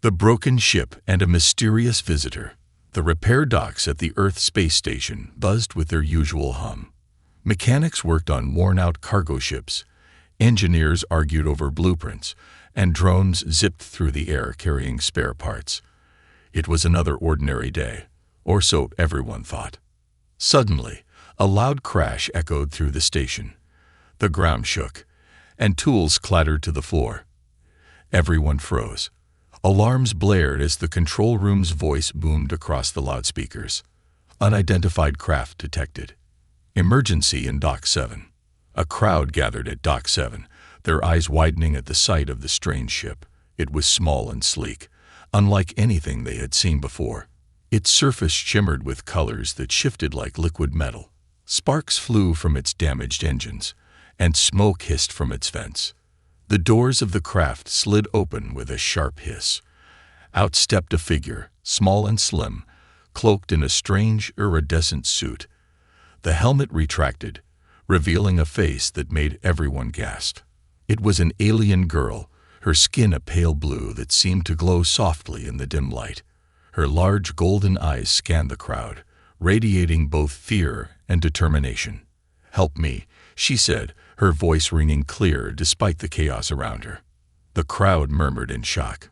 The broken ship and a mysterious visitor. The repair docks at the Earth space station buzzed with their usual hum. Mechanics worked on worn-out cargo ships, engineers argued over blueprints, and drones zipped through the air carrying spare parts. It was another ordinary day, or so everyone thought. Suddenly, a loud crash echoed through the station. The ground shook, and tools clattered to the floor. Everyone froze. Alarms blared as the control room's voice boomed across the loudspeakers. Unidentified craft detected. Emergency in Dock 7. A crowd gathered at Dock 7, their eyes widening at the sight of the strange ship. It was small and sleek, unlike anything they had seen before. Its surface shimmered with colors that shifted like liquid metal. Sparks flew from its damaged engines, and smoke hissed from its vents. The doors of the craft slid open with a sharp hiss. Out stepped a figure, small and slim, cloaked in a strange, iridescent suit. The helmet retracted, revealing a face that made everyone gasp. It was an alien girl, her skin a pale blue that seemed to glow softly in the dim light. Her large golden eyes scanned the crowd, radiating both fear and determination. "Help me," she said, her voice ringing clear despite the chaos around her. The crowd murmured in shock.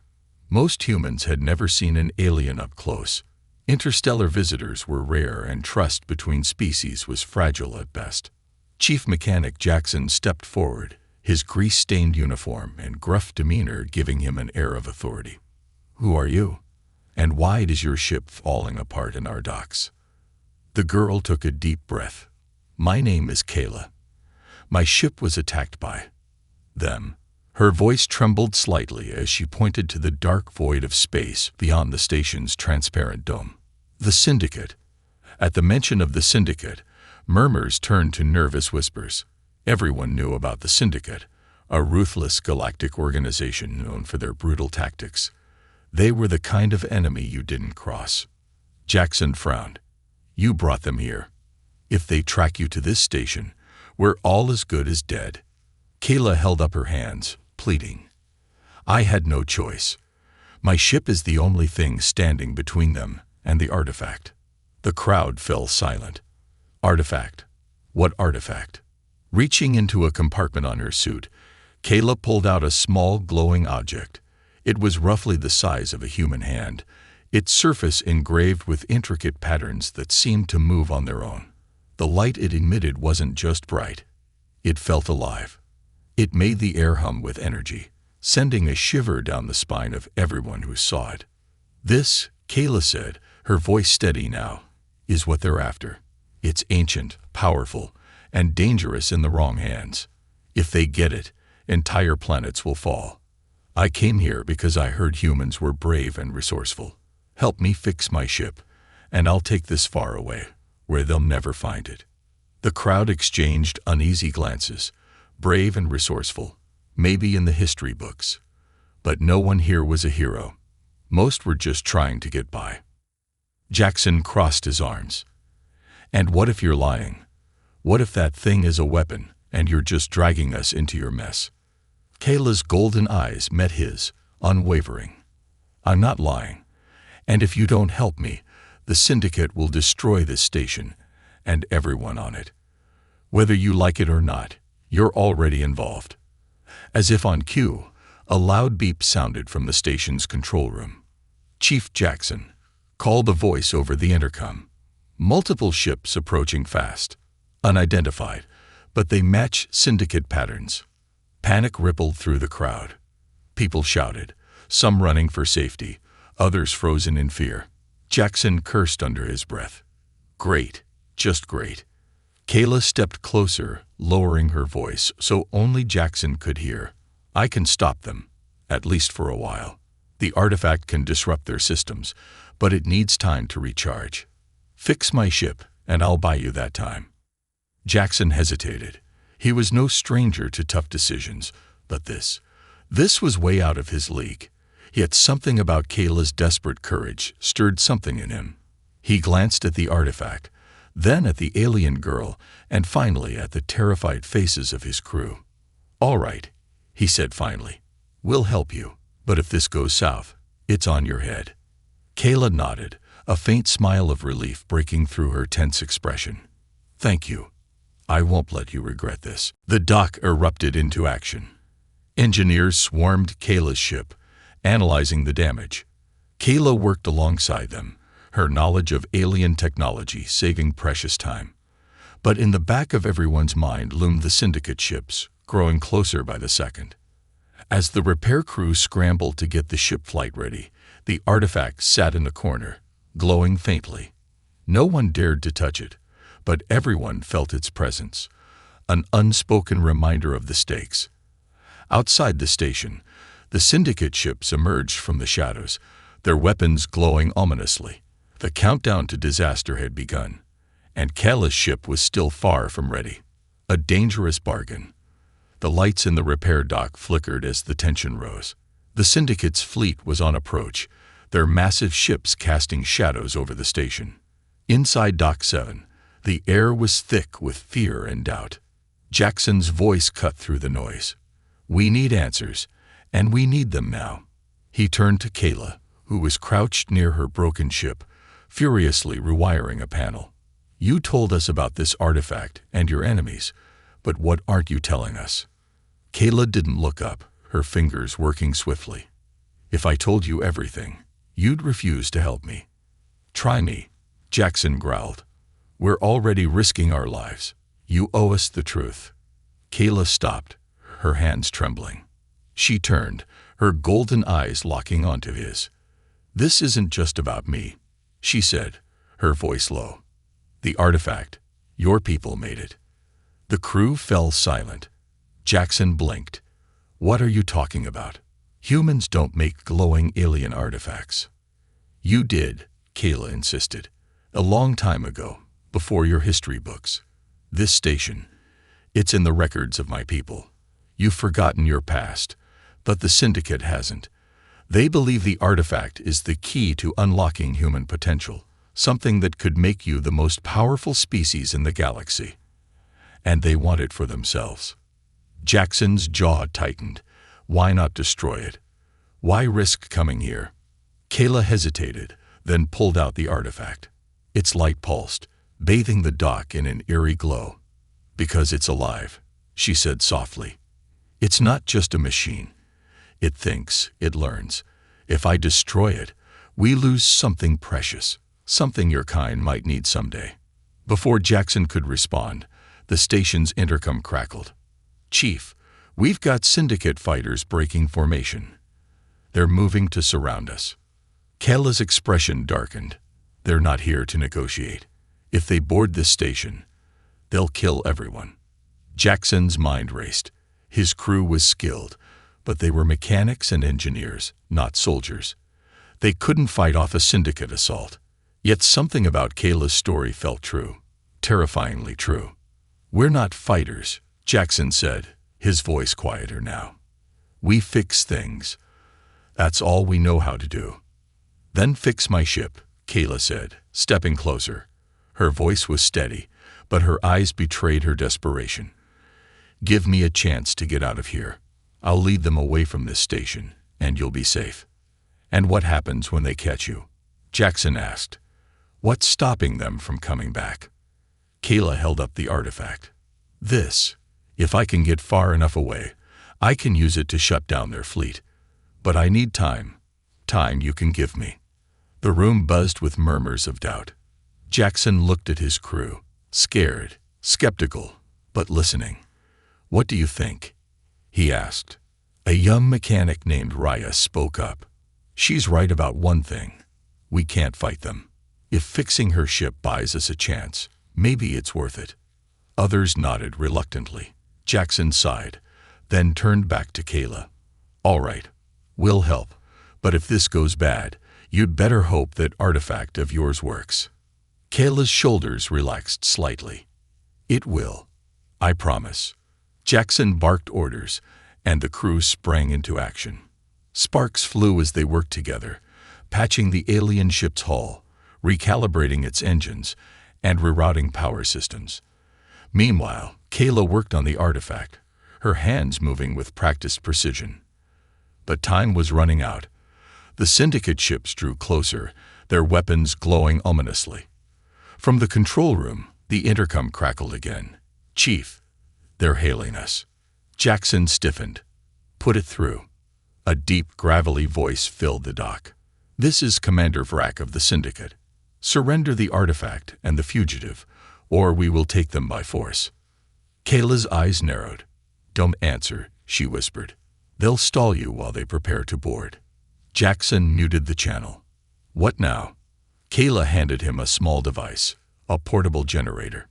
Most humans had never seen an alien up close. Interstellar visitors were rare, and trust between species was fragile at best. Chief Mechanic Jackson stepped forward, his grease-stained uniform and gruff demeanor giving him an air of authority. "Who are you? And why is your ship falling apart in our docks?" The girl took a deep breath. "My name is Kayla. My ship was attacked by them." Her voice trembled slightly as she pointed to the dark void of space beyond the station's transparent dome. "The Syndicate." At the mention of the Syndicate, murmurs turned to nervous whispers. Everyone knew about the Syndicate, a ruthless galactic organization known for their brutal tactics. They were the kind of enemy you didn't cross. Jackson frowned. "You brought them here. If they track you to this station, we're all as good as dead." Kayla held up her hands, pleading. "I had no choice. My ship is the only thing standing between them and the artifact." The crowd fell silent. "Artifact? What artifact?" Reaching into a compartment on her suit, Kayla pulled out a small glowing object. It was roughly the size of a human hand, its surface engraved with intricate patterns that seemed to move on their own. The light it emitted wasn't just bright. It felt alive. It made the air hum with energy, sending a shiver down the spine of everyone who saw it. "This," Kayla said, her voice steady now, "is what they're after. It's ancient, powerful, and dangerous in the wrong hands. If they get it, entire planets will fall. I came here because I heard humans were brave and resourceful. Help me fix my ship, and I'll take this far away, where they'll never find it." The crowd exchanged uneasy glances. Brave and resourceful, maybe in the history books. But no one here was a hero. Most were just trying to get by. Jackson crossed his arms. "And what if you're lying? What if that thing is a weapon, and you're just dragging us into your mess?" Kayla's golden eyes met his, unwavering. "I'm not lying. And if you don't help me, the Syndicate will destroy this station, and everyone on it. Whether you like it or not, you're already involved." As if on cue, a loud beep sounded from the station's control room. "Chief Jackson," called a voice over the intercom. "Multiple ships approaching fast. Unidentified, but they match Syndicate patterns." Panic rippled through the crowd. People shouted, some running for safety, others frozen in fear. Jackson cursed under his breath. "Great, just great." Kayla stepped closer, lowering her voice so only Jackson could hear. "I can stop them, at least for a while. The artifact can disrupt their systems, but it needs time to recharge. Fix my ship, and I'll buy you that time." Jackson hesitated. He was no stranger to tough decisions, but this was way out of his league. Yet something about Kayla's desperate courage stirred something in him. He glanced at the artifact, then at the alien girl, and finally at the terrified faces of his crew. "All right," he said finally. "We'll help you, but if this goes south, It's on your head. Kayla nodded, a faint smile of relief breaking through her tense expression. Thank you. I won't let you regret this. The dock erupted into action. Engineers swarmed Kayla's ship, analyzing the damage. Kayla worked alongside them, her knowledge of alien technology saving precious time. But in the back of everyone's mind loomed the Syndicate ships, growing closer by the second. As the repair crew scrambled to get the ship flight ready, the artifact sat in the corner, glowing faintly. No one dared to touch it, but everyone felt its presence, an unspoken reminder of the stakes. Outside the station, the Syndicate ships emerged from the shadows, their weapons glowing ominously. The countdown to disaster had begun, and Kayla's ship was still far from ready. A dangerous bargain. The lights in the repair dock flickered as the tension rose. The Syndicate's fleet was on approach, their massive ships casting shadows over the station. Inside Dock 7, the air was thick with fear and doubt. Jackson's voice cut through the noise. We need answers, and we need them now. He turned to Kayla, who was crouched near her broken ship, furiously rewiring a panel. You told us about this artifact and your enemies, but what aren't you telling us? Kayla didn't look up, her fingers working swiftly. If I told you everything, you'd refuse to help me. Try me, Jackson growled. We're already risking our lives. You owe us the truth. Kayla stopped, her hands trembling. She turned, her golden eyes locking onto his. This isn't just about me, she said, her voice low. The artifact, your people made it. The crew fell silent. Jackson blinked. What are you talking about? Humans don't make glowing alien artifacts. You did, Kayla insisted. A long time ago, before your history books. This station, it's in the records of my people. You've forgotten your past, but the Syndicate hasn't. They believe the artifact is the key to unlocking human potential, something that could make you the most powerful species in the galaxy. And they want it for themselves. Jackson's jaw tightened. Why not destroy it? Why risk coming here? Kayla hesitated, then pulled out the artifact. Its light pulsed, bathing the dock in an eerie glow. Because it's alive, she said softly. It's not just a machine. It thinks, it learns. If I destroy it, we lose something precious, something your kind might need someday. Before Jackson could respond, the station's intercom crackled. Chief, we've got Syndicate fighters breaking formation. They're moving to surround us. Kayla's expression darkened. They're not here to negotiate. If they board this station, they'll kill everyone. Jackson's mind raced. His crew was skilled, but they were mechanics and engineers, not soldiers. They couldn't fight off a Syndicate assault. Yet something about Kayla's story felt true, terrifyingly true. We're not fighters, Jackson said, his voice quieter now. We fix things. That's all we know how to do. Then fix my ship, Kayla said, stepping closer. Her voice was steady, but her eyes betrayed her desperation. Give me a chance to get out of here. I'll lead them away from this station, and you'll be safe. And what happens when they catch you? Jackson asked. What's stopping them from coming back? Kayla held up the artifact. This. If I can get far enough away, I can use it to shut down their fleet. But I need time. Time you can give me. The room buzzed with murmurs of doubt. Jackson looked at his crew, scared, skeptical, but listening. What do you think? He asked. A young mechanic named Raya spoke up. She's right about one thing. We can't fight them. If fixing her ship buys us a chance, maybe it's worth it. Others nodded reluctantly. Jackson sighed, then turned back to Kayla. All right, we'll help, but if this goes bad, you'd better hope that artifact of yours works. Kayla's shoulders relaxed slightly. It will. I promise. Jackson barked orders, and the crew sprang into action. Sparks flew as they worked together, patching the alien ship's hull, recalibrating its engines, and rerouting power systems. Meanwhile, Kayla worked on the artifact, her hands moving with practiced precision. But time was running out. The syndicate ships drew closer, their weapons glowing ominously. From the control room, the intercom crackled again. "Chief, they're hailing us." Jackson stiffened. "Put it through." A deep, gravelly voice filled the dock. "This is Commander Vrak of the Syndicate. Surrender the artifact and the fugitive, or we will take them by force." Kayla's eyes narrowed. "Don't answer," she whispered. "They'll stall you while they prepare to board." Jackson muted the channel. "What now?" Kayla handed him a small device, a portable generator.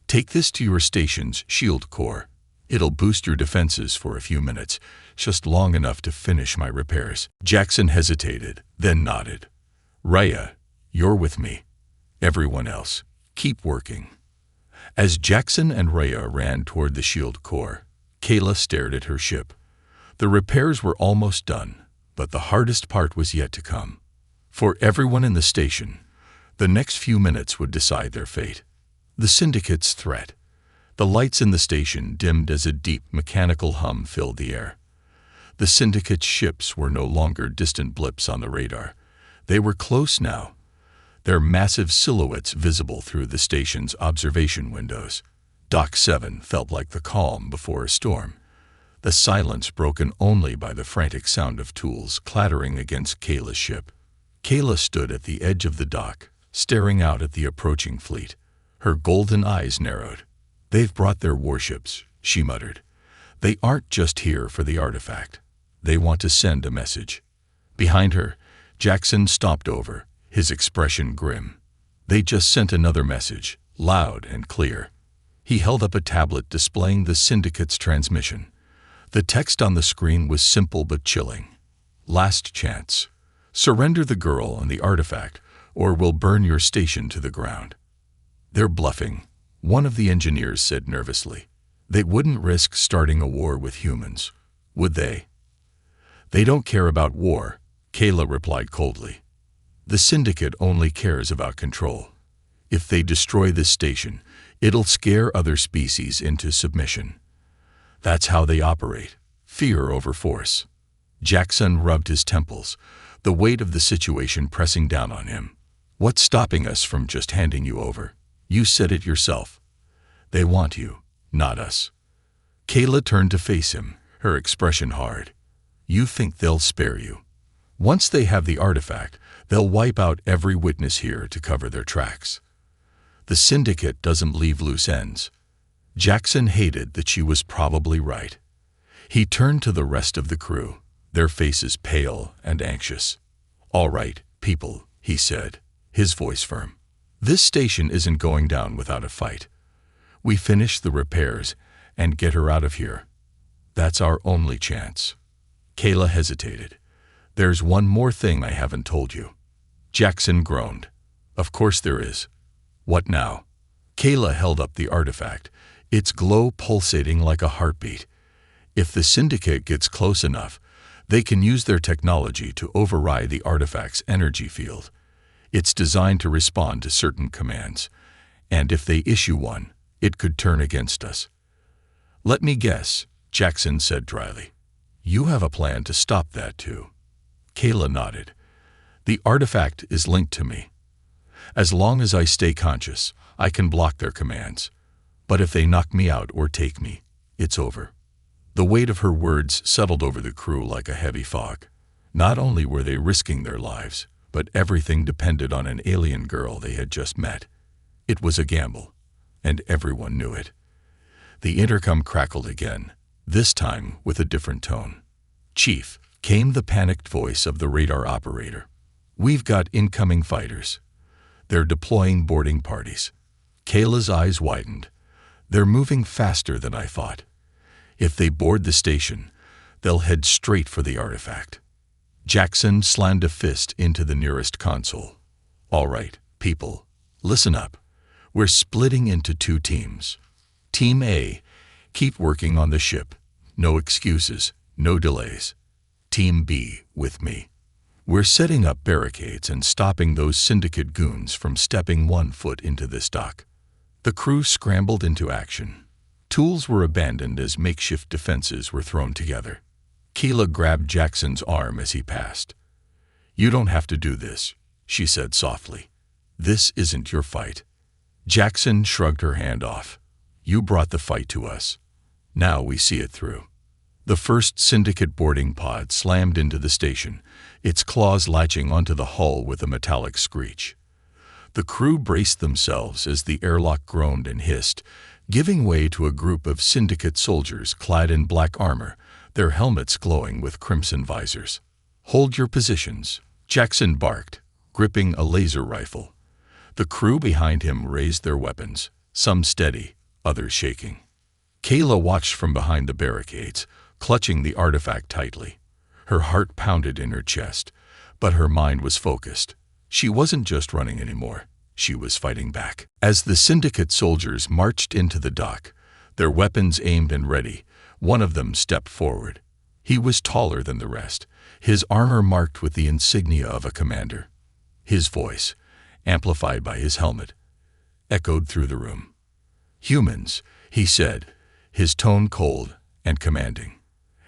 "Take this to your station's shield core. It'll boost your defenses for a few minutes, just long enough to finish my repairs." Jackson hesitated, then nodded. "Raya, you're with me. Everyone else, keep working." As Jackson and Raya ran toward the shield core, Kayla stared at her ship. The repairs were almost done, but the hardest part was yet to come. For everyone in the station, the next few minutes would decide their fate. The Syndicate's threat. The lights in the station dimmed as a deep mechanical hum filled the air. The Syndicate's ships were no longer distant blips on the radar. They were close now, their massive silhouettes visible through the station's observation windows. Dock 7 felt like the calm before a storm, the silence broken only by the frantic sound of tools clattering against Kayla's ship. Kayla stood at the edge of the dock, staring out at the approaching fleet. Her golden eyes narrowed. "They've brought their warships," she muttered. "They aren't just here for the artifact. They want to send a message." Behind her, Jackson stomped over, his expression grim. "They just sent another message, loud and clear." He held up a tablet displaying the Syndicate's transmission. The text on the screen was simple but chilling. "Last chance. Surrender the girl and the artifact, or we'll burn your station to the ground." "They're bluffing," one of the engineers said nervously. "They wouldn't risk starting a war with humans, would they?" "They don't care about war," Kayla replied coldly. "The Syndicate only cares about control. If they destroy this station, it'll scare other species into submission. That's how they operate, fear over force." Jackson rubbed his temples, the weight of the situation pressing down on him. "What's stopping us from just handing you over? You said it yourself. They want you, not us." Kayla turned to face him, her expression hard. "You think they'll spare you? Once they have the artifact, they'll wipe out every witness here to cover their tracks. The Syndicate doesn't leave loose ends." Jackson hated that she was probably right. He turned to the rest of the crew, their faces pale and anxious. "All right, people," he said, his voice firm. "This station isn't going down without a fight. We finish the repairs and get her out of here. That's our only chance." Kayla hesitated. "There's one more thing I haven't told you." Jackson groaned. "Of course there is. What now?" Kayla held up the artifact, its glow pulsating like a heartbeat. "If the Syndicate gets close enough, they can use their technology to override the artifact's energy field. It's designed to respond to certain commands, and if they issue one, it could turn against us." "Let me guess," Jackson said dryly. "You have a plan to stop that too." Kayla nodded. "The artifact is linked to me. As long as I stay conscious, I can block their commands. But if they knock me out or take me, it's over." The weight of her words settled over the crew like a heavy fog. Not only were they risking their lives, but everything depended on an alien girl they had just met. It was a gamble, and everyone knew it. The intercom crackled again, this time with a different tone. "Chief," came the panicked voice of the radar operator. "We've got incoming fighters. They're deploying boarding parties." Kayla's eyes widened. "They're moving faster than I thought. If they board the station, they'll head straight for the artifact." Jackson slammed a fist into the nearest console. "All right, people, listen up. We're splitting into two teams. Team A, keep working on the ship. No excuses, no delays. Team B, with me. We're setting up barricades and stopping those Syndicate goons from stepping one foot into this dock." The crew scrambled into action. Tools were abandoned as makeshift defenses were thrown together. Kayla grabbed Jackson's arm as he passed. "You don't have to do this," she said softly. "This isn't your fight." Jackson shrugged her hand off. "You brought the fight to us. Now we see it through." The first Syndicate boarding pod slammed into the station, its claws latching onto the hull with a metallic screech. The crew braced themselves as the airlock groaned and hissed, giving way to a group of Syndicate soldiers clad in black armor, their helmets glowing with crimson visors. "Hold your positions," Jackson barked, gripping a laser rifle. The crew behind him raised their weapons, some steady, others shaking. Kayla watched from behind the barricades, clutching the artifact tightly. Her heart pounded in her chest, but her mind was focused. She wasn't just running anymore. She was fighting back. As the Syndicate soldiers marched into the dock, their weapons aimed and ready, one of them stepped forward. He was taller than the rest, his armor marked with the insignia of a commander. His voice, amplified by his helmet, echoed through the room. "Humans," he said, his tone cold and commanding.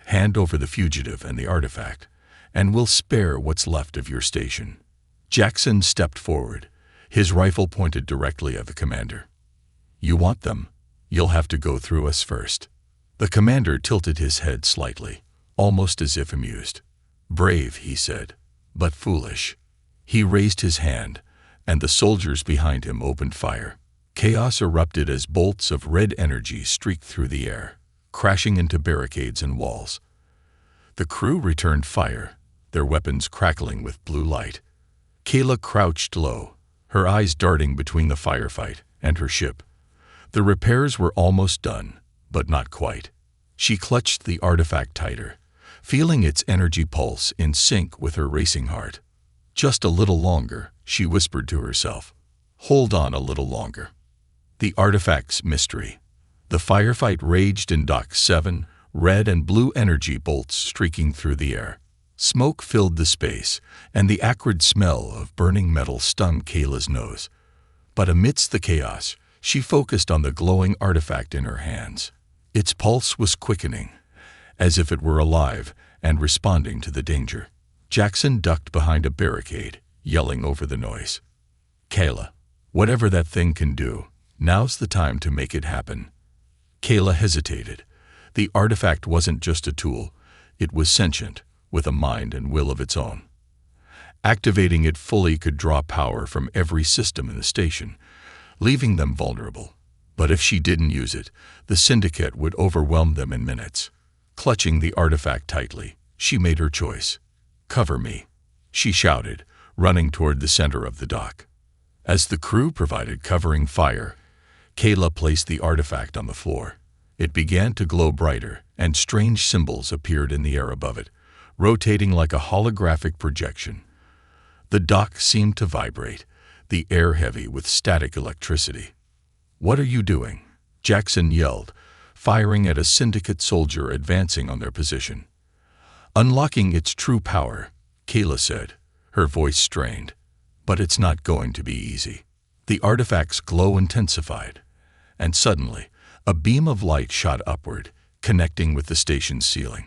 "Hand over the fugitive and the artifact, and we'll spare what's left of your station." Jackson stepped forward, his rifle pointed directly at the commander. "You want them? You'll have to go through us first." The commander tilted his head slightly, almost as if amused. "Brave," he said, "but foolish." He raised his hand, and the soldiers behind him opened fire. Chaos erupted as bolts of red energy streaked through the air, crashing into barricades and walls. The crew returned fire, their weapons crackling with blue light. Kayla crouched low, her eyes darting between the firefight and her ship. The repairs were almost done, but not quite. She clutched the artifact tighter, feeling its energy pulse in sync with her racing heart. "Just a little longer," she whispered to herself. "Hold on a little longer." The artifact's mystery. The firefight raged in Dock 7, red and blue energy bolts streaking through the air. Smoke filled the space, and the acrid smell of burning metal stung Kayla's nose. But amidst the chaos, she focused on the glowing artifact in her hands. Its pulse was quickening, as if it were alive and responding to the danger. Jackson ducked behind a barricade, yelling over the noise. "Kayla, whatever that thing can do, now's the time to make it happen." Kayla hesitated. The artifact wasn't just a tool, it was sentient, with a mind and will of its own. Activating it fully could draw power from every system in the station, leaving them vulnerable. But if she didn't use it, the Syndicate would overwhelm them in minutes. Clutching the artifact tightly, she made her choice. "Cover me," she shouted, running toward the center of the dock. As the crew provided covering fire, Kayla placed the artifact on the floor. It began to glow brighter, and strange symbols appeared in the air above it, rotating like a holographic projection. The dock seemed to vibrate, the air heavy with static electricity. "What are you doing?" Jackson yelled, firing at a Syndicate soldier advancing on their position. "Unlocking its true power," Kayla said, her voice strained. "But it's not going to be easy." The artifact's glow intensified, and suddenly, a beam of light shot upward, connecting with the station's ceiling.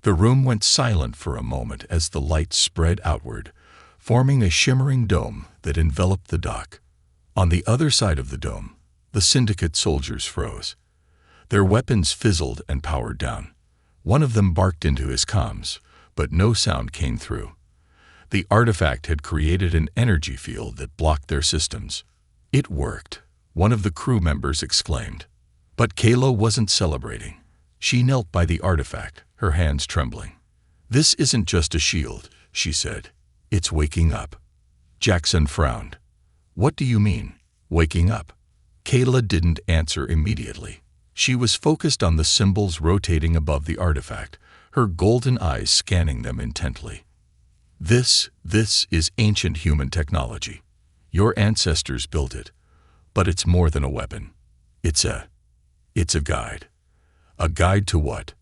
The room went silent for a moment as the light spread outward, forming a shimmering dome that enveloped the dock. On the other side of the dome, the Syndicate soldiers froze. Their weapons fizzled and powered down. One of them barked into his comms, but no sound came through. The artifact had created an energy field that blocked their systems. "It worked," one of the crew members exclaimed. But Kayla wasn't celebrating. She knelt by the artifact, her hands trembling. "This isn't just a shield," she said. "It's waking up." Jackson frowned. "What do you mean, waking up?" Kayla didn't answer immediately. She was focused on the symbols rotating above the artifact, her golden eyes scanning them intently. This is ancient human technology. Your ancestors built it, but it's more than a weapon. It's a guide." "A guide to what?"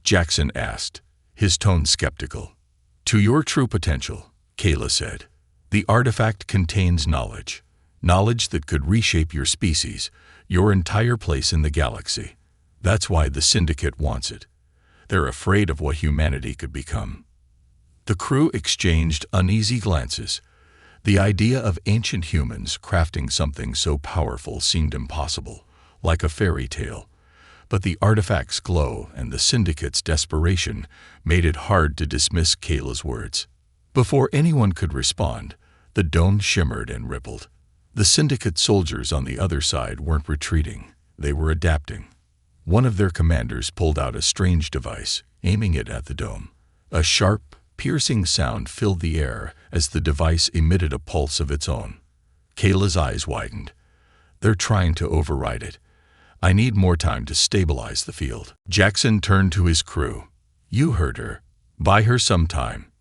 Jackson asked, his tone skeptical. "To your true potential," Kayla said. "The artifact contains knowledge that could reshape your species, your entire place in the galaxy. That's why the Syndicate wants it. They're afraid of what humanity could become." The crew exchanged uneasy glances. The idea of ancient humans crafting something so powerful seemed impossible, like a fairy tale. But the artifact's glow and the Syndicate's desperation made it hard to dismiss Kayla's words. Before anyone could respond, the dome shimmered and rippled. The Syndicate soldiers on the other side weren't retreating, they were adapting. One of their commanders pulled out a strange device, aiming it at the dome. A sharp, piercing sound filled the air as the device emitted a pulse of its own. Kayla's eyes widened. They're trying to override it. I need more time to stabilize the field. Jackson turned to his crew. You heard her. Buy her some time.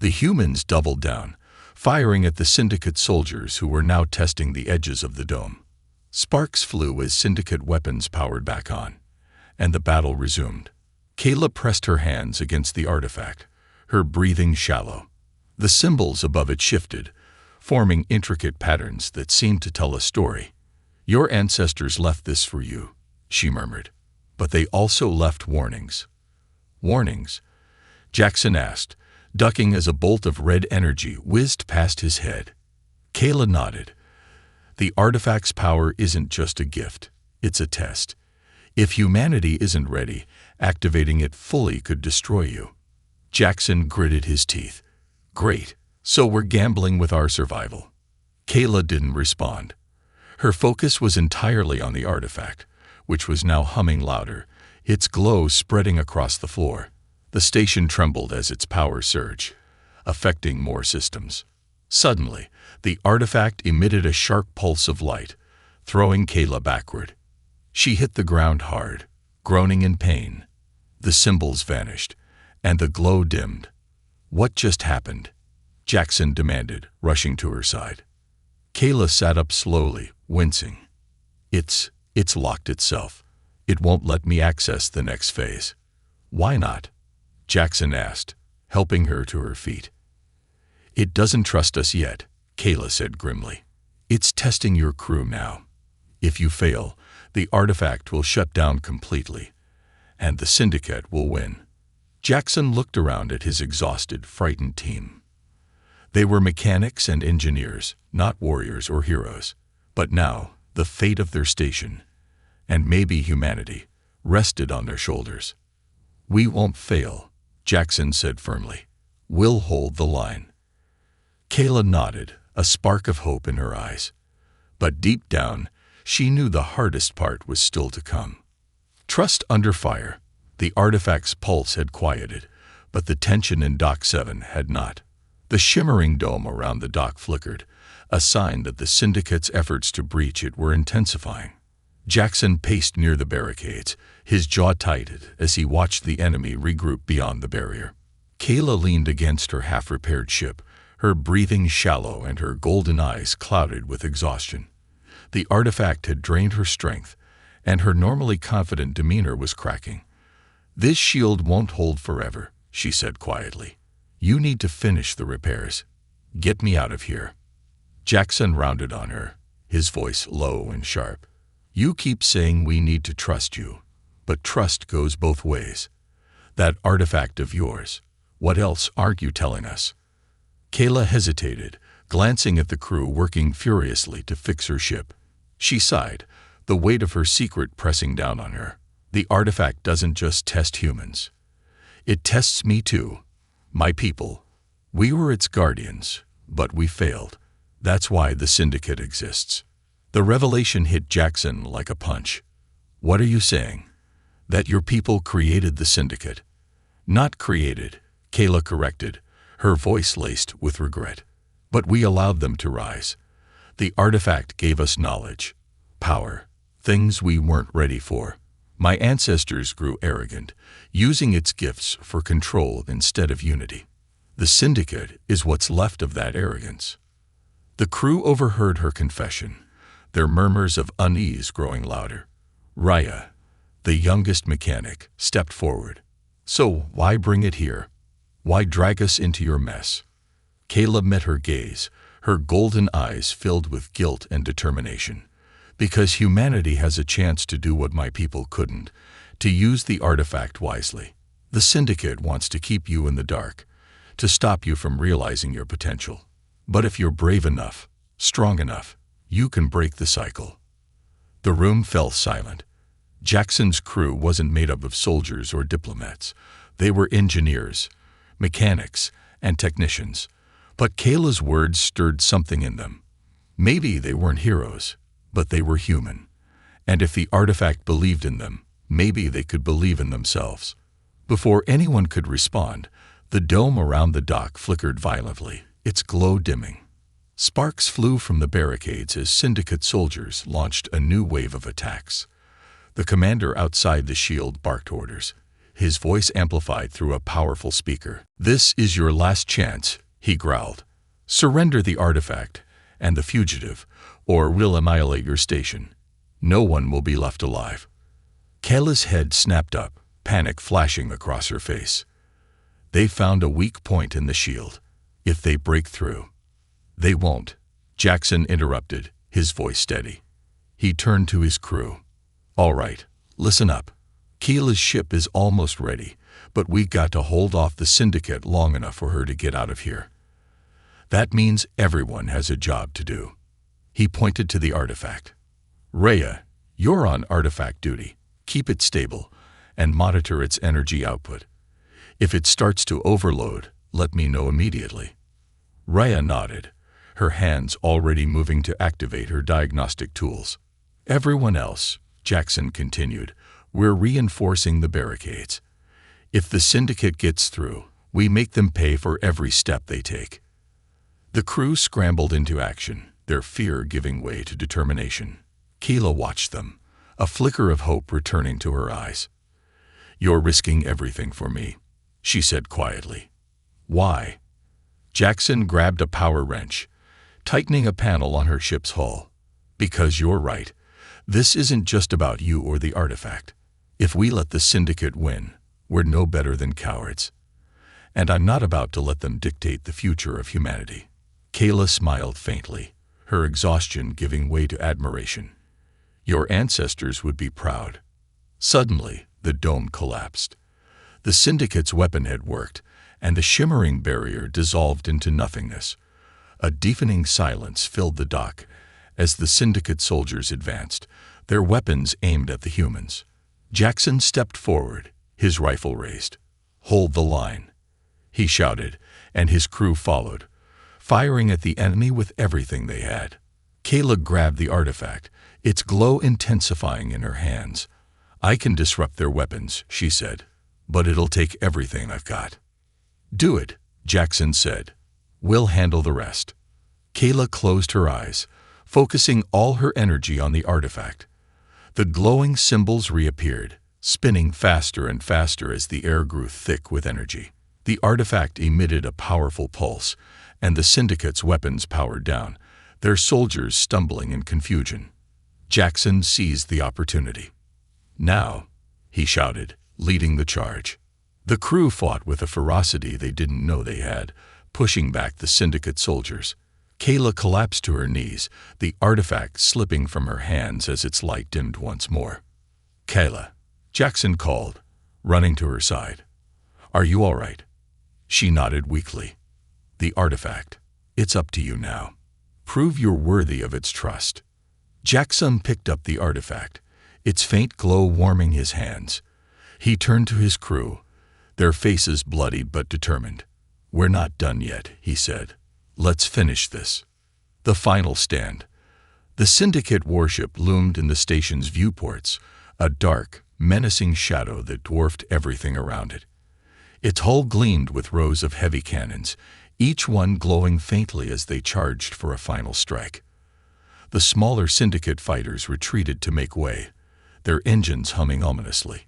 The humans doubled down, firing at the Syndicate soldiers who were now testing the edges of the dome. Sparks flew as Syndicate weapons powered back on, and the battle resumed. Kayla pressed her hands against the artifact, her breathing shallow. The symbols above it shifted, forming intricate patterns that seemed to tell a story. Your ancestors left this for you, she murmured. But they also left warnings. Warnings? Jackson asked, ducking as a bolt of red energy whizzed past his head. Kayla nodded. The artifact's power isn't just a gift, it's a test. If humanity isn't ready, activating it fully could destroy you. Jackson gritted his teeth. Great, so we're gambling with our survival. Kayla didn't respond. Her focus was entirely on the artifact, which was now humming louder, its glow spreading across the floor. The station trembled as its power surged, affecting more systems. Suddenly, the artifact emitted a sharp pulse of light, throwing Kayla backward. She hit the ground hard, groaning in pain. The symbols vanished, and the glow dimmed. What just happened? Jackson demanded, rushing to her side. Kayla sat up slowly, wincing. It's locked itself. It won't let me access the next phase. Why not? Jackson asked, helping her to her feet. It doesn't trust us yet, Kayla said grimly. It's testing your crew now. If you fail, the artifact will shut down completely, and the Syndicate will win. Jackson looked around at his exhausted, frightened team. They were mechanics and engineers, not warriors or heroes. But now, the fate of their station, and maybe humanity, rested on their shoulders. We won't fail, Jackson said firmly. We'll hold the line. Kayla nodded, a spark of hope in her eyes. But deep down, she knew the hardest part was still to come. Trust under fire. The artifact's pulse had quieted, but the tension in Dock 7 had not. The shimmering dome around the dock flickered, a sign that the Syndicate's efforts to breach it were intensifying. Jackson paced near the barricades, his jaw tightened as he watched the enemy regroup beyond the barrier. Kayla leaned against her half-repaired ship, her breathing shallow and her golden eyes clouded with exhaustion. The artifact had drained her strength, and her normally confident demeanor was cracking. This shield won't hold forever, she said quietly. You need to finish the repairs. Get me out of here. Jackson rounded on her, his voice low and sharp. You keep saying we need to trust you, but trust goes both ways. That artifact of yours, what else aren't you telling us? Kayla hesitated, glancing at the crew working furiously to fix her ship. She sighed, the weight of her secret pressing down on her. The artifact doesn't just test humans. It tests me too. My people. We were its guardians, but we failed. That's why the Syndicate exists. The revelation hit Jackson like a punch. What are you saying? That your people created the Syndicate? Not created, Kayla corrected, her voice laced with regret. But we allowed them to rise. The artifact gave us knowledge, power, things we weren't ready for. My ancestors grew arrogant, using its gifts for control instead of unity. The Syndicate is what's left of that arrogance. The crew overheard her confession, their murmurs of unease growing louder. Raya, the youngest mechanic, stepped forward. So why bring it here? Why drag us into your mess? Kayla met her gaze, her golden eyes filled with guilt and determination. Because humanity has a chance to do what my people couldn't, to use the artifact wisely. The Syndicate wants to keep you in the dark, to stop you from realizing your potential. But if you're brave enough, strong enough, you can break the cycle." The room fell silent. Jackson's crew wasn't made up of soldiers or diplomats. They were engineers, mechanics, and technicians. But Kayla's words stirred something in them. Maybe they weren't heroes, but they were human. And if the artifact believed in them, maybe they could believe in themselves. Before anyone could respond, the dome around the dock flickered violently, its glow dimming. Sparks flew from the barricades as Syndicate soldiers launched a new wave of attacks. The commander outside the shield barked orders, his voice amplified through a powerful speaker. "This is your last chance," he growled. "Surrender the artifact and the fugitive, or we'll annihilate your station. No one will be left alive." Kayla's head snapped up, panic flashing across her face. "They found a weak point in the shield. If they break through—" "They won't," Jackson interrupted, his voice steady. He turned to his crew. "All right, listen up. Kayla's ship is almost ready, but we got to hold off the Syndicate long enough for her to get out of here. That means everyone has a job to do." He pointed to the artifact. "Rhea, you're on artifact duty. Keep it stable and monitor its energy output. If it starts to overload, let me know immediately." Rhea nodded, her hands already moving to activate her diagnostic tools. "Everyone else," Jackson continued, "we're reinforcing the barricades. If the Syndicate gets through, we make them pay for every step they take." The crew scrambled into action, their fear giving way to determination. Kayla watched them, a flicker of hope returning to her eyes. "You're risking everything for me," she said quietly. "Why?" Jackson grabbed a power wrench, tightening a panel on her ship's hull. "Because you're right. This isn't just about you or the artifact. If we let the Syndicate win, we're no better than cowards. And I'm not about to let them dictate the future of humanity." Kayla smiled faintly, her exhaustion giving way to admiration. "Your ancestors would be proud." Suddenly, the dome collapsed. The Syndicate's weapon had worked, and the shimmering barrier dissolved into nothingness. A deafening silence filled the dock as the Syndicate soldiers advanced, their weapons aimed at the humans. Jackson stepped forward, his rifle raised. "Hold the line," he shouted, and his crew followed, firing at the enemy with everything they had. Kayla grabbed the artifact, its glow intensifying in her hands. "I can disrupt their weapons," she said, "but it'll take everything I've got." "Do it," Jackson said. "We'll handle the rest." Kayla closed her eyes, focusing all her energy on the artifact. The glowing symbols reappeared, spinning faster and faster as the air grew thick with energy. The artifact emitted a powerful pulse, and the Syndicate's weapons powered down, their soldiers stumbling in confusion. Jackson seized the opportunity. "Now," he shouted, leading the charge. The crew fought with a ferocity they didn't know they had, pushing back the Syndicate soldiers. Kayla collapsed to her knees, the artifact slipping from her hands as its light dimmed once more. "Kayla," Jackson called, running to her side. "Are you all right?" She nodded weakly. "The artifact. It's up to you now. Prove you're worthy of its trust." Jackson picked up the artifact, its faint glow warming his hands. He turned to his crew, their faces bloodied but determined. "We're not done yet," he said. "Let's finish this." The final stand. The Syndicate warship loomed in the station's viewports, a dark, menacing shadow that dwarfed everything around it. Its hull gleamed with rows of heavy cannons, each one glowing faintly as they charged for a final strike. The smaller Syndicate fighters retreated to make way, their engines humming ominously.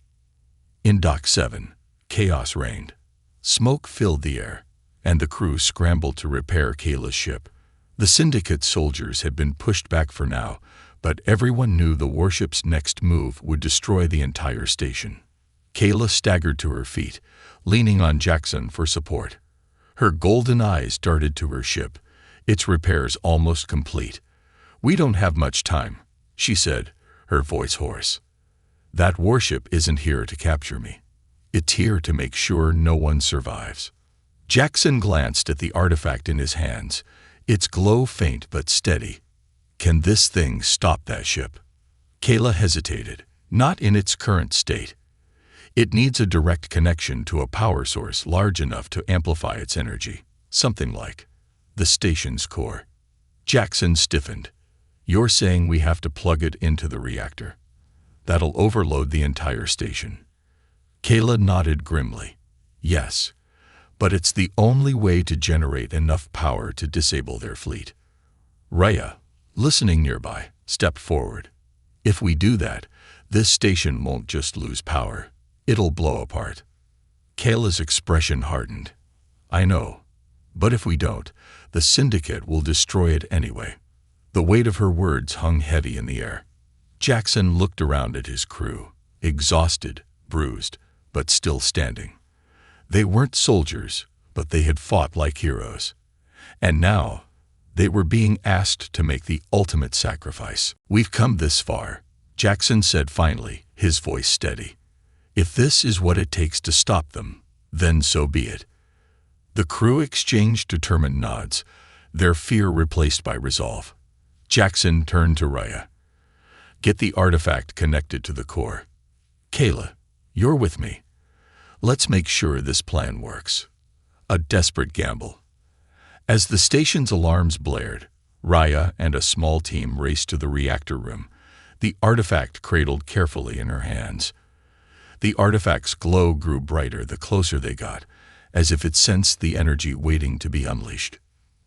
In Dock 7, chaos reigned. Smoke filled the air, and the crew scrambled to repair Kayla's ship. The Syndicate soldiers had been pushed back for now, but everyone knew the warship's next move would destroy the entire station. Kayla staggered to her feet, leaning on Jackson for support. Her golden eyes darted to her ship, its repairs almost complete. "We don't have much time," she said, her voice hoarse. "That warship isn't here to capture me. It's here to make sure no one survives." Jackson glanced at the artifact in his hands, its glow faint but steady. Can this thing stop that ship? Kayla hesitated. Not in its current state. It needs a direct connection to a power source large enough to amplify its energy. Something like the station's core. Jackson stiffened. You're saying we have to plug it into the reactor? That'll overload the entire station. Kayla nodded grimly. Yes, but it's the only way to generate enough power to disable their fleet. Raya, listening nearby, stepped forward. If we do that, this station won't just lose power. It'll blow apart. Kayla's expression hardened. I know, but if we don't, the Syndicate will destroy it anyway. The weight of her words hung heavy in the air. Jackson looked around at his crew, exhausted, bruised, but still standing. They weren't soldiers, but they had fought like heroes. And now, they were being asked to make the ultimate sacrifice. We've come this far, Jackson said finally, his voice steady. If this is what it takes to stop them, then so be it. The crew exchanged determined nods, their fear replaced by resolve. Jackson turned to Raya. Get the artifact connected to the core. Kayla, you're with me. Let's make sure this plan works. A desperate gamble. As the station's alarms blared, Raya and a small team raced to the reactor room, the artifact cradled carefully in her hands. The artifact's glow grew brighter the closer they got, as if it sensed the energy waiting to be unleashed.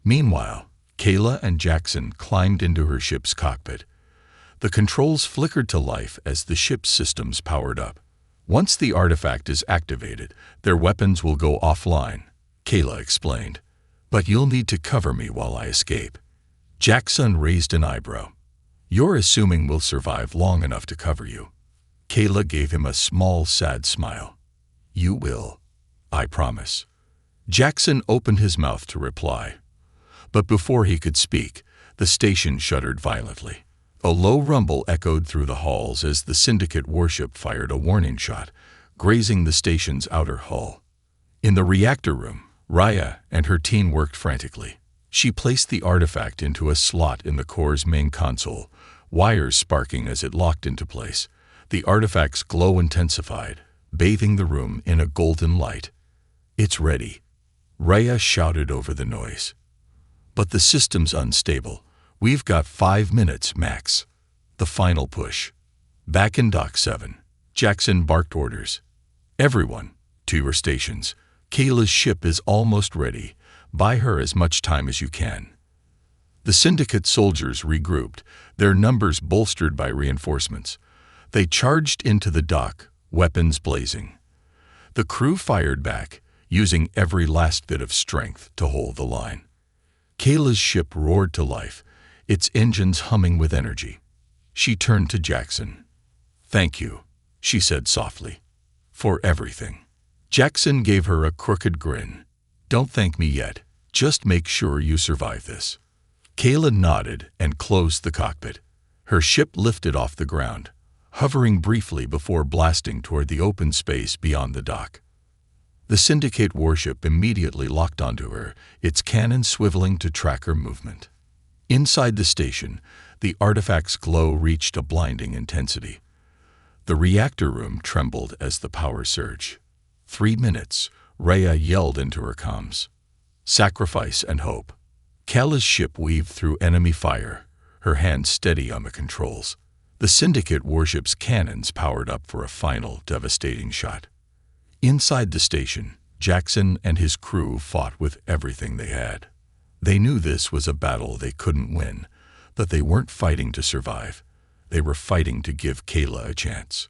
Meanwhile, Kayla and Jackson climbed into her ship's cockpit. The controls flickered to life as the ship's systems powered up. Once the artifact is activated, their weapons will go offline, Kayla explained. But you'll need to cover me while I escape. Jackson raised an eyebrow. You're assuming we'll survive long enough to cover you. Kayla gave him a small, sad smile. You will, I promise. Jackson opened his mouth to reply. But before he could speak, the station shuddered violently. A low rumble echoed through the halls as the Syndicate warship fired a warning shot, grazing the station's outer hull. In the reactor room, Raya and her team worked frantically. She placed the artifact into a slot in the core's main console, wires sparking as it locked into place. The artifact's glow intensified, bathing the room in a golden light. It's ready, Raya shouted over the noise. But the system's unstable. We've got 5 minutes, max. The final push. Back in Dock 7, Jackson barked orders. Everyone, to your stations. Kayla's ship is almost ready. Buy her as much time as you can. The Syndicate soldiers regrouped, their numbers bolstered by reinforcements. They charged into the dock, weapons blazing. The crew fired back, using every last bit of strength to hold the line. Kayla's ship roared to life, its engines humming with energy. She turned to Jackson. Thank you, she said softly, for everything. Jackson gave her a crooked grin. Don't thank me yet. Just make sure you survive this. Kayla nodded and closed the cockpit. Her ship lifted off the ground, hovering briefly before blasting toward the open space beyond the dock. The Syndicate warship immediately locked onto her, its cannon swiveling to track her movement. Inside the station, the artifact's glow reached a blinding intensity. The reactor room trembled as the power surged. 3 minutes, Raya yelled into her comms. Sacrifice and hope. Kayla's ship weaved through enemy fire, her hands steady on the controls. The Syndicate warship's cannons powered up for a final, devastating shot. Inside the station, Jackson and his crew fought with everything they had. They knew this was a battle they couldn't win, but they weren't fighting to survive. They were fighting to give Kayla a chance.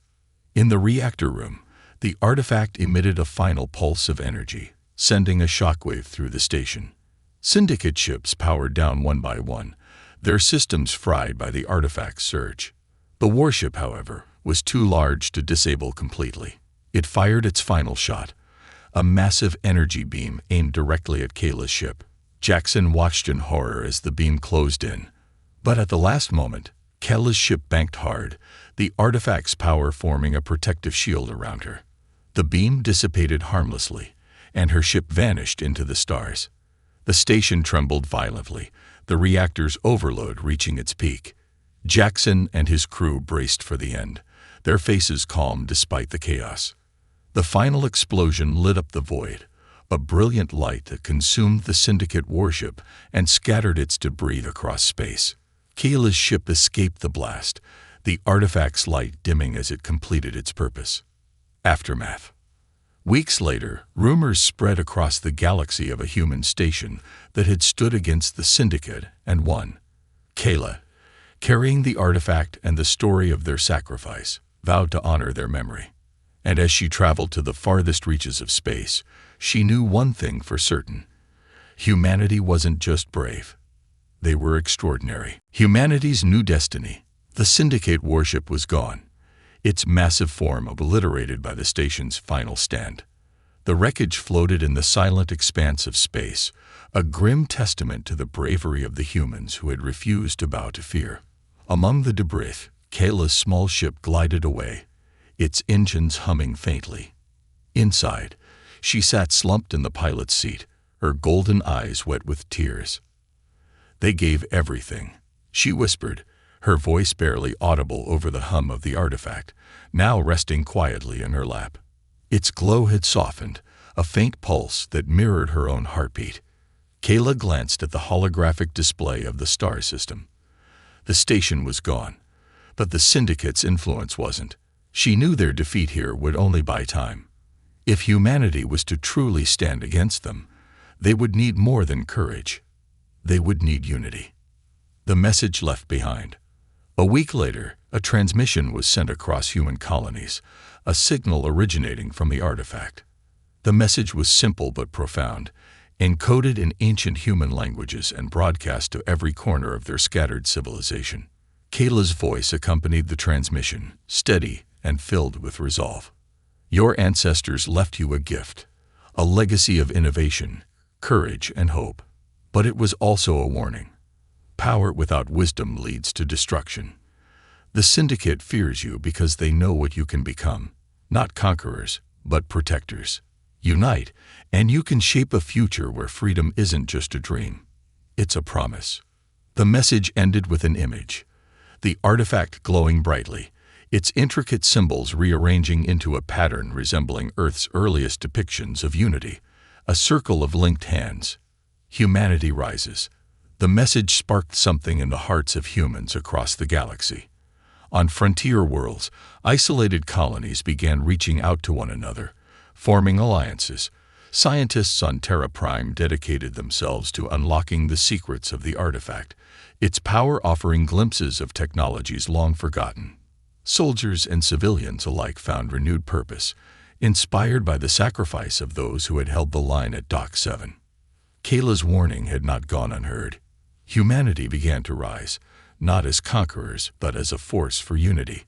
In the reactor room, the artifact emitted a final pulse of energy, sending a shockwave through the station. Syndicate ships powered down one by one, their systems fried by the artifact's surge. The warship, however, was too large to disable completely. It fired its final shot, a massive energy beam aimed directly at Kayla's ship. Jackson watched in horror as the beam closed in. But at the last moment, Kayla's ship banked hard, the artifact's power forming a protective shield around her. The beam dissipated harmlessly, and her ship vanished into the stars. The station trembled violently, the reactor's overload reaching its peak. Jackson and his crew braced for the end, their faces calm despite the chaos. The final explosion lit up the void, a brilliant light that consumed the Syndicate warship and scattered its debris across space. Kayla's ship escaped the blast, the artifact's light dimming as it completed its purpose. Aftermath. Weeks later, rumors spread across the galaxy of a human station that had stood against the Syndicate and won. Kayla, carrying the artifact and the story of their sacrifice, vowed to honor their memory. And as she traveled to the farthest reaches of space, she knew one thing for certain. Humanity wasn't just brave. They were extraordinary. Humanity's new destiny. The Syndicate warship was gone, its massive form obliterated by the station's final stand. The wreckage floated in the silent expanse of space, a grim testament to the bravery of the humans who had refused to bow to fear. Among the debris, Kayla's small ship glided away, its engines humming faintly. Inside, she sat slumped in the pilot's seat, her golden eyes wet with tears. "They gave everything," she whispered, her voice barely audible over the hum of the artifact, now resting quietly in her lap. Its glow had softened, a faint pulse that mirrored her own heartbeat. Kayla glanced at the holographic display of the star system. The station was gone, but the Syndicate's influence wasn't. She knew their defeat here would only buy time. If humanity was to truly stand against them, they would need more than courage. They would need unity. The message left behind. A week later, a transmission was sent across human colonies, a signal originating from the artifact. The message was simple but profound, encoded in ancient human languages and broadcast to every corner of their scattered civilization. Kayla's voice accompanied the transmission, steady and filled with resolve. "Your ancestors left you a gift, a legacy of innovation, courage, and hope. But it was also a warning. Power without wisdom leads to destruction. The Syndicate fears you because they know what you can become, not conquerors, but protectors. Unite, and you can shape a future where freedom isn't just a dream. It's a promise." The message ended with an image, the artifact glowing brightly, its intricate symbols rearranging into a pattern resembling Earth's earliest depictions of unity, a circle of linked hands. Humanity rises. The message sparked something in the hearts of humans across the galaxy. On frontier worlds, isolated colonies began reaching out to one another, forming alliances. Scientists on Terra Prime dedicated themselves to unlocking the secrets of the artifact, its power offering glimpses of technologies long forgotten. Soldiers and civilians alike found renewed purpose, inspired by the sacrifice of those who had held the line at Dock 7. Kayla's warning had not gone unheard. Humanity began to rise, not as conquerors, but as a force for unity.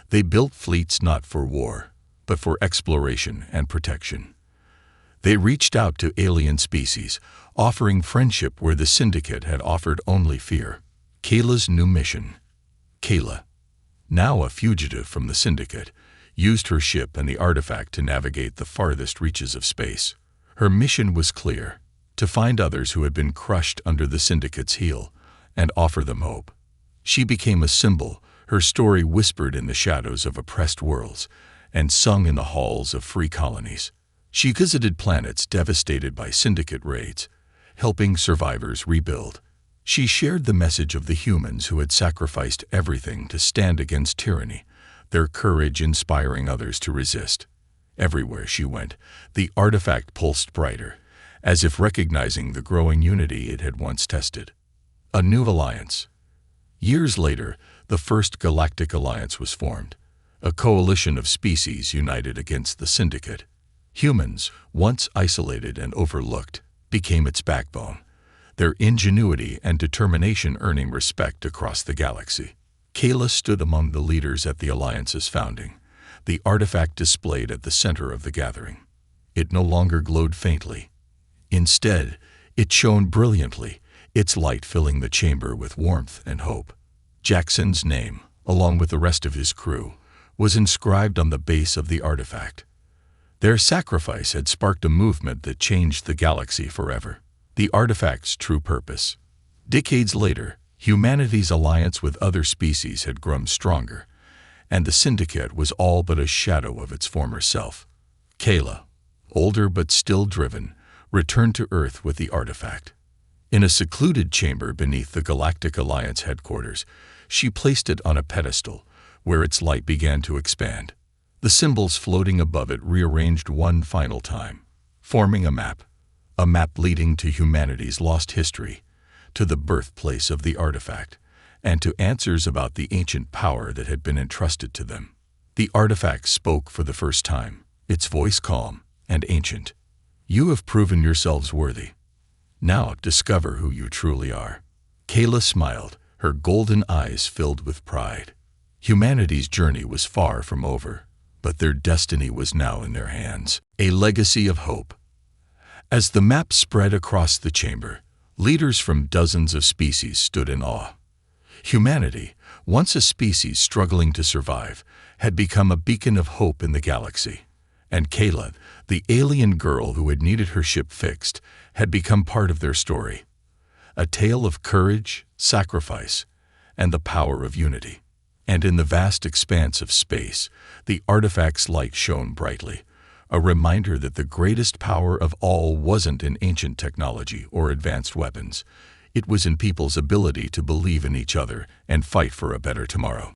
They built fleets not for war, but for exploration and protection. They reached out to alien species, offering friendship where the Syndicate had offered only fear. Kayla's new mission. Kayla, now a fugitive from the Syndicate, used her ship and the artifact to navigate the farthest reaches of space. Her mission was clear: to find others who had been crushed under the Syndicate's heel and offer them hope. She became a symbol, her story whispered in the shadows of oppressed worlds and sung in the halls of free colonies. She visited planets devastated by Syndicate raids, helping survivors rebuild. She shared the message of the humans who had sacrificed everything to stand against tyranny, their courage inspiring others to resist. Everywhere she went, the artifact pulsed brighter, as if recognizing the growing unity it had once tested. A new alliance. Years later, the first Galactic Alliance was formed, a coalition of species united against the Syndicate. Humans, once isolated and overlooked, became its backbone, their ingenuity and determination earning respect across the galaxy. Kayla stood among the leaders at the Alliance's founding, the artifact displayed at the center of the gathering. It no longer glowed faintly. Instead, it shone brilliantly, its light filling the chamber with warmth and hope. Jackson's name, along with the rest of his crew, was inscribed on the base of the artifact. Their sacrifice had sparked a movement that changed the galaxy forever. The artifact's true purpose. Decades later, humanity's alliance with other species had grown stronger, and the Syndicate was all but a shadow of its former self. Kayla, older but still driven, returned to Earth with the artifact. In a secluded chamber beneath the Galactic Alliance headquarters, she placed it on a pedestal, where its light began to expand. The symbols floating above it rearranged one final time, forming a map leading to humanity's lost history, to the birthplace of the artifact, and to answers about the ancient power that had been entrusted to them. The artifact spoke for the first time, its voice calm and ancient. "You have proven yourselves worthy. Now discover who you truly are." Kayla smiled, her golden eyes filled with pride. Humanity's journey was far from over, but their destiny was now in their hands, a legacy of hope. As the map spread across the chamber, leaders from dozens of species stood in awe. Humanity, once a species struggling to survive, had become a beacon of hope in the galaxy. And Kayla, the alien girl who had needed her ship fixed, had become part of their story. A tale of courage, sacrifice, and the power of unity. And in the vast expanse of space, the artifact's light shone brightly, a reminder that the greatest power of all wasn't in ancient technology or advanced weapons. It was in people's ability to believe in each other and fight for a better tomorrow.